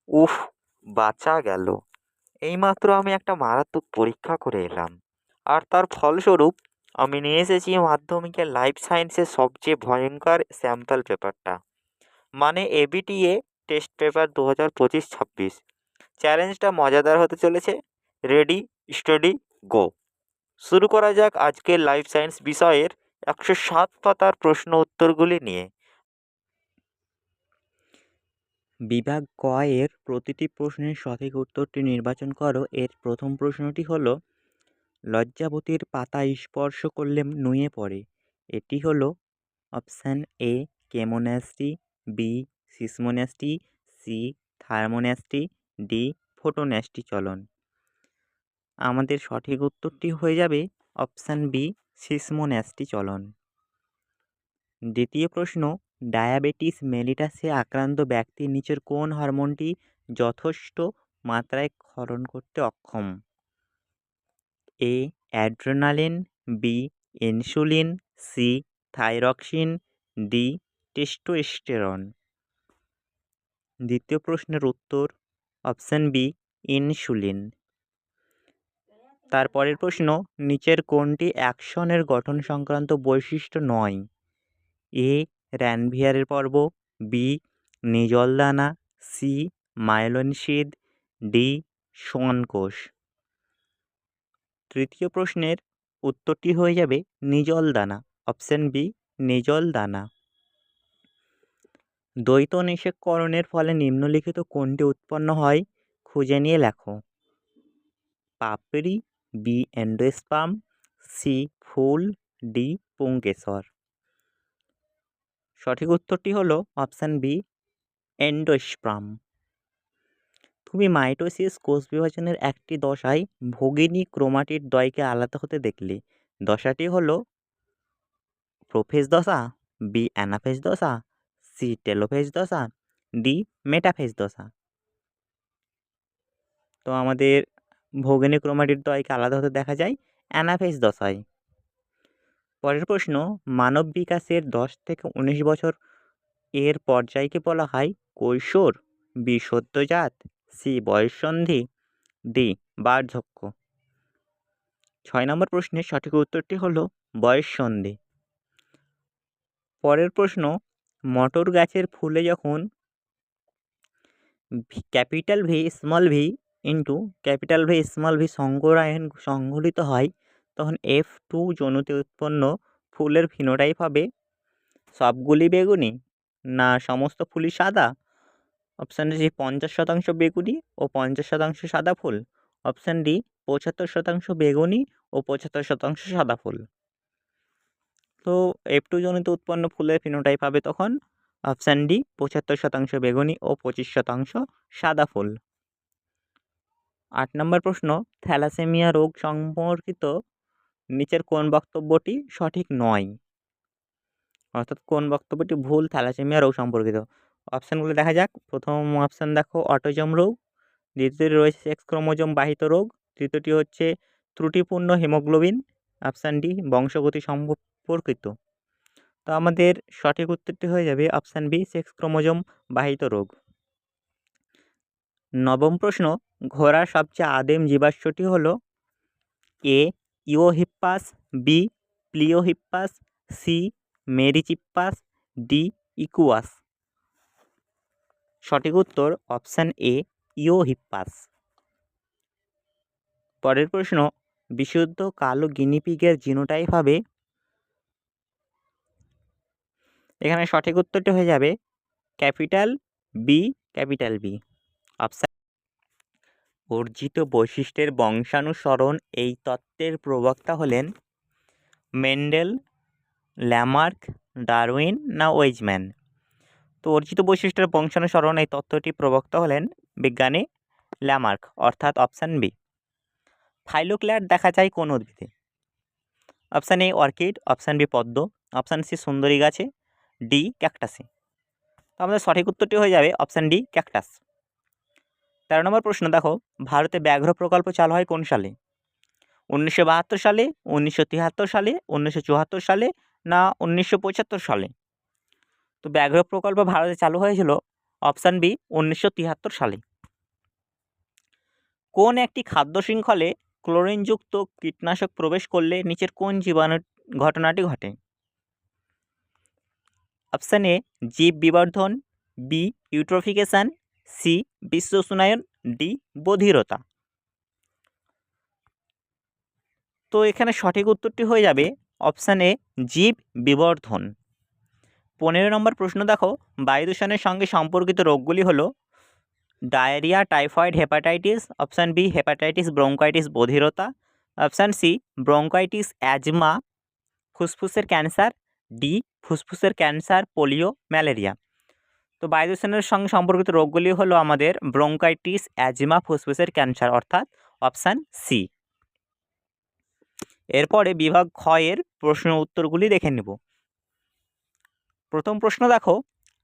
উফ! বাঁচা গেল। এইমাত্র আমি একটা মারাত্মক পরীক্ষা করে এলাম। আর তার ফলস্বরূপ আমি নিয়ে এসেছি মাধ্যমিকের লাইফ সায়েন্সের সবচেয়ে ভয়ংকর স্যাম্পল পেপারটা। মানে এবিটিএ টেস্ট পেপার 2025-26। চ্যালেঞ্জটা মজাদার হতে চলেছে। রেডি, স্টাডি, গো! শুরু করা যাক আজকের লাইফ সায়েন্স বিষয়ের 107 পাতার প্রশ্ন উত্তরগুলি নিয়ে। বিভাগ ক এর প্রতিটি প্রশ্নের সঠিক উত্তরটি নির্বাচন করো। এর প্রথম প্রশ্নটি হলো, লজ্জাবতীর পাতা স্পর্শ করলে নুয়ে পড়ে। এটি হলো option A chemonasty, B seismonasty, C thermonasty, D photonasty চলন। আমাদের সঠিক উত্তরটি হয়ে যাবে অপশান বি সিসমোন্যাস্টি চলন। দ্বিতীয় প্রশ্ন, ডায়াবেটিস মেলিটাসে আক্রান্ত ব্যক্তি নিচের কোন হরমোনটি যথেষ্ট মাত্রায় ক্ষরণ করতে অক্ষম? A adrenaline, B insulin, C thyroxine, D testosterone. দ্বিতীয় প্রশ্নের উত্তর অপশান বি ইনসুলিন। তারপরের প্রশ্ন, নিচের কোনটি অ্যাকশনের গঠন সংক্রান্ত বৈশিষ্ট্য নয়? এ র্যানভিয়ারের পর্ব, বি নিজলদানা, সি মাইলোন শিদ, ডি সোয়ান কোষ। তৃতীয় প্রশ্নের উত্তরটি হয়ে যাবে নিজলদানা, অপশান বি নিজলদানা। দ্বৈত নিষেককরণের ফলে নিম্নলিখিত কোনটি উৎপন্ন হয় খুঁজে নিয়ে লেখো। পাপড়ি, বি এন্ডোস্পার্ম, সি ফুল, ডি পুংকেশর। সঠিক উত্তরটি হলো অপশান বি এন্ডোস্পার্ম। তুমি মাইটোসিস কোষ বিভাজনের একটি দশায় ভগিনী ক্রোমাটিড দ্বয়কে আলাদা হতে দেখলে। দশাটি হলো প্রোফেজ দশা, বি অ্যানাফেজ দশা, সি টেলোফেজ দশা, ডি মেটাফেজ দশা। তো আমাদের ভগিনী ক্রোমাটিড দ্বয়কে আলাদা হতে দেখা যায় অ্যানাফেজ দশায়। পরের প্রশ্ন, মানব বিকাশের 10 থেকে 19 বছর এর পর্যায়কে বলা হয় কৈশোর, বি সদ্যোজাত, সি বয়ঃসন্ধি, ডি বার্ধক্য। 6 নম্বর প্রশ্নের সঠিক উত্তরটি হলো বয়ঃসন্ধি। পরের প্রশ্ন, মটর গাছের ফুলে যখন capital V small V into capital V small V সংকরায়ন সংঘটিত হয়, তখন F2 জনুতে উৎপন্ন ফুলের ফিনোটাইপ হবে সবগুলি বেগুনি, না সমস্ত ফুলই সাদা? অপশান সি 50% বেগুনি ও 50% সাদা ফুল, অপশান ডি 75% বেগুনি ও 75% সাদা ফুল। তো F2 জনিত উৎপন্ন ফুলের ফিনোটাইপ হবে তখন অপশান ডি 75% বেগুনি ও 25% সাদা ফুল। 8 নম্বর প্রশ্ন, থ্যালাসেমিয়া রোগ সম্পর্কিত নিচের কোন বক্তব্যটি সঠিক নয়? অর্থাৎ কোন বক্তব্যটি ভুল থ্যালাসেমিয়া রোগ সম্পর্কিত? অপশানগুলো দেখা যাক। প্রথম অপশান দেখো অটিজম রোগ, দ্বিতীয়টি রয়েছে সেক্স ক্রোমোজোম বাহিত রোগ, তৃতীয়টি হচ্ছে ত্রুটিপূর্ণ হিমোগ্লোবিন, অপশান ডি বংশগতি সম্পর্কিত। তো আমাদের সঠিক উত্তরটি হয়ে যাবে অপশান বি সেক্স ক্রোমোজোম বাহিত রোগ। নবম প্রশ্ন, ঘোড়ার সবচেয়ে আদিম জীবাশ্মটি হলো এ Eohippus, B প্লিওহিপ্পাস, C Merychippus, D equals. সঠিক উত্তর অপশান এ ইওহিপ্পাস। পরের প্রশ্ন, বিশুদ্ধ কালো গিনিপিগের জিনোটাইপ হবে, এখানে সঠিক উত্তরটি হয়ে যাবে capital B, capital B. Option অর্জিত বৈশিষ্ট্যের বংশানুসরণ এই তত্ত্বের প্রবক্তা হলেন মেন্ডেল, ল্যামার্ক, ডারউইন না ওয়েজম্যান? তো অর্জিত বৈশিষ্ট্যের বংশানুসরণ এই তত্ত্বটি প্রবক্তা হলেন বিজ্ঞানী ল্যামার্ক, অর্থাৎ অপশান বি। ফাইলোক্ল্যাড দেখা যায় কোন উদ্ভিদে? Option A orchid, option B পদ্ম, অপশান সি সুন্দরী গাছে, ডি ক্যাকটাসে। তো আমাদের সঠিক উত্তরটি হয়ে যাবে অপশান ডি ক্যাকটাস। 13 নম্বর প্রশ্ন দেখো, ভারতে ব্যাঘ্র প্রকল্প চালু হয় কোন সালে? 1972 সালে, 1973 সালে, 1974 সালে না 1975 সালে? তো ব্যাঘ্র প্রকল্প ভারতে চালু হয়েছিল অপশান বি 1973 সালে। কোন একটি খাদ্য শৃঙ্খলে ক্লোরিনযুক্ত কীটনাশক প্রবেশ করলে নিচের কোন জীবাণু ঘটনাটি ঘটে? অপশান এ জীব বিবর্ধন, বি ইউট্রোফিকেশন, সি বিশ্ব উষ্ণায়ন, ডি বধিরতা। তো এখানে সঠিক উত্তরটি হয়ে যাবে অপশান এ জীব বিবর্ধন। 15 নম্বর প্রশ্ন দেখো, বায়ু দূষণের সঙ্গে সম্পর্কিত রোগগুলি হলো diarrhoea, typhoid, hepatitis. Option B hepatitis, bronchitis, বধিরতা। অপশান সি ব্রঙ্কাইটিস, অ্যাজমা, ফুসফুসের ক্যান্সার, ডি ফুসফুসের ক্যান্সার, পোলিও, ম্যালেরিয়া। তো বায়ু দূষণের সঙ্গে সম্পর্কিত রোগগুলি হলো আমাদের ব্রঙ্কাইটিস, অ্যাজমা, ফুসফুসের ক্যান্সার, অর্থাৎ অপশান সি। এরপরে বিভাগ খ এর প্রশ্ন উত্তরগুলি দেখে নেব। প্রথম প্রশ্ন দেখো,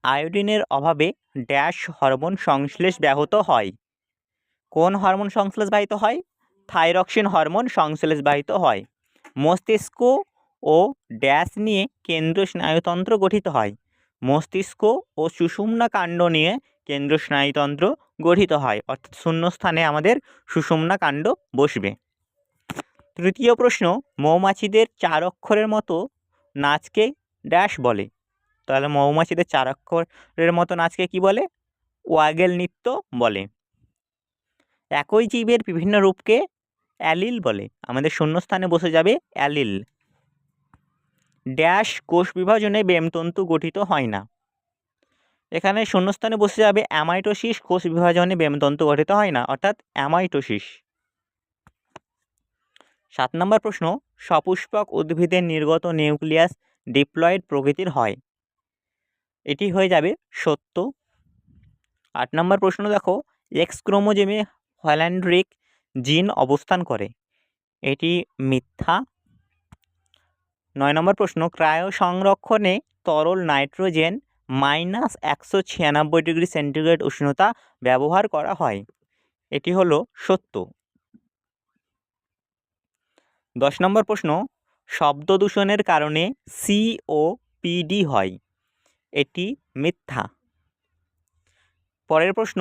আয়োডিনের অভাবে ড্যাশ হরমোন সংশ্লেষ ব্যাহত হয়? কোন হরমোন সংশ্লেষ ব্যাহত হয়? থাইরক্সিন হরমোন সংশ্লেষ ব্যাহত হয়। মস্তিষ্ক ও ড্যাশ নিয়ে কেন্দ্রীয় স্নায়ুতন্ত্র গঠিত হয়। মস্তিষ্ক ও সুষুম্না কাণ্ড নিয়ে কেন্দ্রীয় স্নায়ুতন্ত্র গঠিত হয়, অর্থাৎ শূন্যস্থানে আমাদের সুষুম্না কাণ্ড বসবে। তৃতীয় প্রশ্ন, মৌমাছিদের 4 অক্ষরের মতো নাচকে ড্যাশ বলে? তাহলে মৌমাছিদের 4 অক্ষরের মতো নাচকে কি বলে? ওয়াগেল নৃত্য বলে। একই জীবের বিভিন্ন রূপকে অ্যালিল বলে। আমাদের শূন্যস্থানে বসে যাবে অ্যালিল। ড্যাশ কোষ বিভাজনে বেমতন্তু গঠিত হয় না? এখানে শূন্যস্থানে বসে যাবে অ্যামাইটোসিস। কোষ বিভাজনে বেমতন্তু গঠিত হয় না, অর্থাৎ অ্যামাইটোসিস। 7 নম্বর প্রশ্ন, সপুষ্পক উদ্ভিদের নির্গত নিউক্লিয়াস ডিপ্লয়েড প্রকৃতির হয়? এটি হয়ে যাবে সত্য। 8 নম্বর প্রশ্ন দেখো, এক্স ক্রোমোজোমে হল্যান্ড্রিক জিন অবস্থান করে? এটি মিথ্যা। 9 নম্বর প্রশ্ন, ক্রায়ো সংরক্ষণে তরল নাইট্রোজেন -196 ডিগ্রি সেন্টিগ্রেড উষ্ণতা ব্যবহার করা হয়? এটি হলো সত্য। 10 নম্বর প্রশ্ন, শব্দ দূষণের কারণে COPD হয়? এটি মিথ্যা। পরের প্রশ্ন,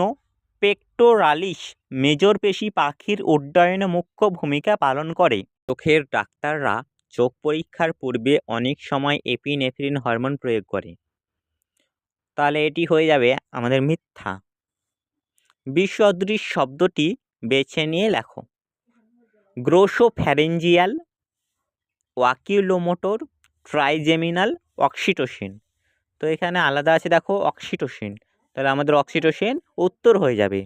পেক্টোরালিস মেজর পেশি পাখির উড্ডয়নে মুখ্য ভূমিকা পালন করে? চোখের ডাক্তাররা চোখ পরীক্ষার পূর্বে অনেক সময় এপিনেফ্রিন হরমোন প্রয়োগ করে। তাহলে এটি হয়ে যাবে আমাদের মিথ্যা। বিসদৃশ শব্দটি বেছে নিয়ে লেখো। গ্রোসোফ্যারেঞ্জিয়াল, ওয়াকিউলোমোটর, ট্রাইজেমিনাল, অক্সিটোসিন। তো এখানে আলাদা আছে দেখো অক্সিটোসিন, তাহলে আমাদের অক্সিটোসিন উত্তর হয়ে যাবে।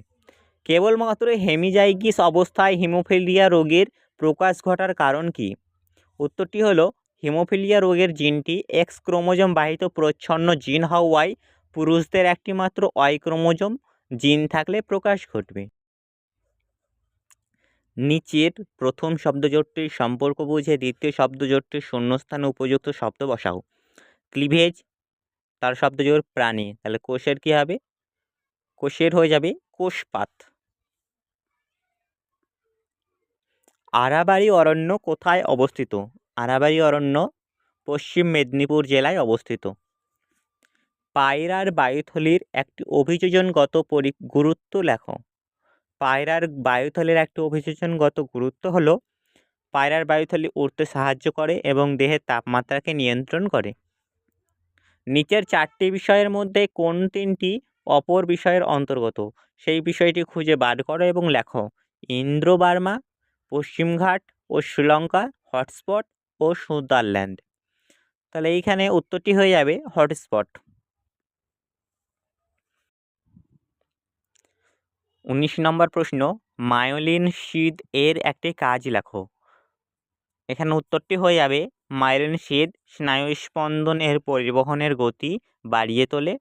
কেবলমাত্র হেমিজাইগিস অবস্থায় হিমোফিলিয়া রোগের প্রকাশ ঘটার কারণ কি? উত্তরটি হলো হিমোফিলিয়া রোগের জিনটি এক্স ক্রোমোজোম বাহিত প্রচ্ছন্ন জিন হওয়ায় পুরুষদের একটি মাত্র ওয়াই ক্রোমোজোম জিন থাকলে প্রকাশ ঘটবে। নিচের প্রথম শব্দজোটটির সম্পর্ক বুঝে দ্বিতীয় শব্দজোটটির শূন্যস্থানে উপযুক্ত শব্দ বসাও। ক্লিভেজ, তার শব্দজোড় প্রাণী, তাহলে কোষের কি হবে? কোষের হয়ে যাবে কোষপাত। আরাবাড়ি অরণ্য কোথায় অবস্থিত? আরাবাড়ি অরণ্য পশ্চিম মেদিনীপুর জেলায় অবস্থিত। পায়রার বায়ুথলির একটি অভিযোজনগত গুরুত্ব লেখো। পায়রার বায়ুথলির একটি অভিযোজনগত গুরুত্ব হলো পায়রার বায়ুথলি উড়তে সাহায্য করে এবং দেহের তাপমাত্রাকে নিয়ন্ত্রণ করে। নিচের 4টি বিষয়ের মধ্যে কোন 3টি অপর বিষয়ের অন্তর্গত? সেই বিষয়টি খুঁজে বার করো এবং লেখো। ইন্দ্রবার্মা, পশ্চিমঘাট ও শ্রীলঙ্কা, হটস্পট ও সুদারল্যান্ড। তাহলে এইখানে উত্তরটি হয়ে যাবে হটস্পট। 19 নম্বর প্রশ্ন, মায়োলিন শিদ এর একটি কাজ লেখো। এখানে উত্তরটি হয়ে যাবে মায়োলিন শিদ স্নায়ুস্পন্দনের পরিবহনের গতি বাড়িয়ে তোলে।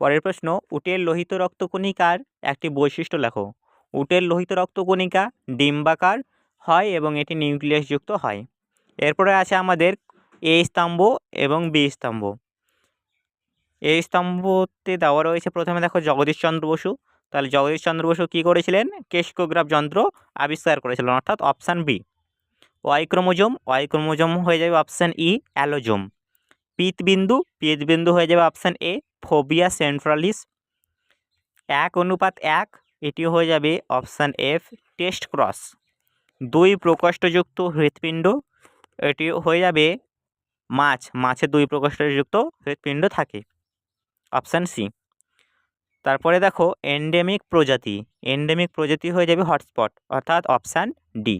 পরের প্রশ্ন, উটের লোহিত রক্তকণিকার একটি বৈশিষ্ট্য লেখো। উটের লোহিত রক্তকণিকা ডিম্বাকার হয় এবং এটি নিউক্লিয়াসযুক্ত হয়। এরপরে আছে আমাদের এ স্তম্ভ এবং বি স্তম্ভ। এ স্তম্ভতে দেওয়া রয়েছে প্রথমে দেখো জগদীশচন্দ্র বসু। তাহলে জগদীশচন্দ্র বসু কী করেছিলেন? কেশকোগ্রাফ যন্ত্র আবিষ্কার করেছিলেন, অর্থাৎ অপশান বি। ওয়াই ক্রোমোজোম হয়ে যাবে অপশান ই অ্যালোজোম। পিতবিন্দু হয়ে যাবে অপশান এ ফোবিয়া সেন্ট্রালিস। 1:1 এটি হয়ে যাবে অপশান এফ টেস্ট ক্রস। 2 প্রকোষ্ঠযুক্ত হৃৎপিণ্ড, এটি হয়ে যাবে মাছে 2 প্রকোষ্ঠযুক্ত হৃৎপিণ্ড থাকে, অপশান সি। তারপরে দেখো এন্ডেমিক প্রজাতি হয়ে যাবে হটস্পট, অর্থাৎ অপশান ডি।